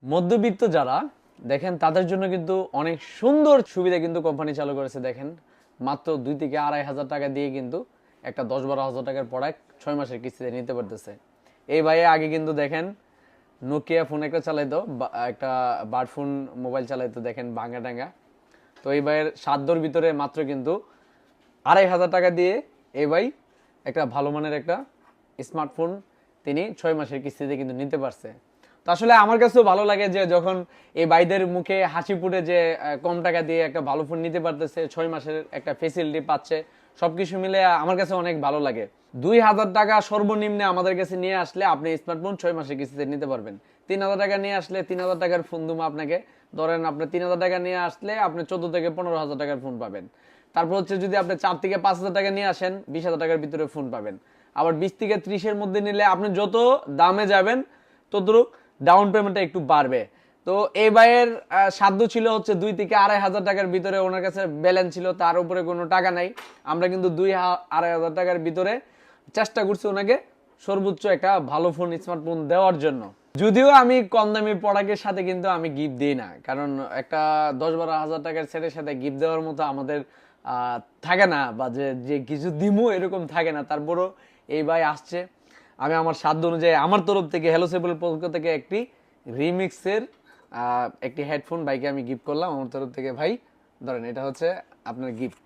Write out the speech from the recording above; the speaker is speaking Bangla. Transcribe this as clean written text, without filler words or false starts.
মধ্যবিত্ত যারা দেখেন তাদের জন্য কিন্তু অনেক সুন্দর সুবিধা কিন্তু কোম্পানি চালু করেছে। দেখেন মাত্র 2 থেকে 2.5 হাজার টাকা দিয়ে কিন্তু একটা 10-12 হাজার টাকার প্রোডাক্ট 6 মাসের কিস্তিতে নিতে পারতেছে। এই ভাই আগে কিন্তু দেখেন নোকিয়া ফোন একটা চালাইতো, একটা বার্ড ফোন মোবাইল চালাইতো, দেখেন ভাঙা টাঙ্গা। তো এই ভাইয়ের সাধ্যর ভিতরে মাত্র কিন্তু 2.5 হাজার টাকা দিয়ে এই ভাই একটা ভালো মানের একটা স্মার্টফোন তিনি 6 মাসের কিস্তিতে কিন্তু নিতে পারছে। তো আসলে আমার কাছেও ভালো লাগে যে যখন এই ভাইদের মুখে হাসি ফুটে যে কম টাকা দিয়ে একটা ভালো ফোন নিতে পারতেছে, 6 মাসের একটা ফেসিলিটি পাচ্ছে, সবকিছু মিলে আমার কাছে অনেক ভালো লাগে। 2,000 টাকা সর্বনিম্নে আমাদের কাছে নিয়ে আসলে আপনি স্মার্টফোন 6 মাসের কিস্তিতে নিতে পারবেন। 3,000 টাকা নিয়ে আসলে 3,000 টাকার ফোন দুমা আপনাকে, ধরেন আপনি 3,000 টাকা নিয়ে আসলে আপনি 14 থেকে 15 হাজার টাকার ফোন পাবেন। তারপর হচ্ছে যদি আপনি 4 থেকে 5 হাজার টাকা নিয়ে আসেন 20,000 টাকার ভিতরে ফোন পাবেন। আবার 20 থেকে 30-এর মধ্যে নিলে আপনি যত দামে যাবেন ততটুক ডাউন পেমেন্টটা একটু বাড়বে। তো এই ভাইয়ের সাধ্য ছিল হচ্ছে 2 থেকে 2.5 হাজার টাকার ভিতরে, ওনার কাছে ব্যালেন্স ছিল, তার উপরে কোনো টাকা নাই। আমরা কিন্তু 2-2.5 হাজার টাকার ভিতরে চেষ্টা করছি ওনাকে সর্বোচ্চ একটা ভালো ফোন স্মার্টফোন দেওয়ার জন্য। যদিও আমি কম দামি প্রোডাক্টের সাথে কিন্তু আমি গিফট দিই না, কারণ একটা 10-12 হাজার টাকার সেটের সাথে গিফট দেওয়ার মতো আমাদের থাকে না, বা যে যে কিছু দিমু এরকম থাকে না। তারপরও এই ভাই আসছে, আমি আমার সাধ্য অনুযায়ী আমার তরফ থেকে হ্যালো সেবলের পক্ষ থেকে একটি রিমিক্সের একটি হেডফোন ভাইকে আমি গিফট করলাম আমার তরফ থেকে। ভাই ধরেন এটা হচ্ছে আপনার গিফট।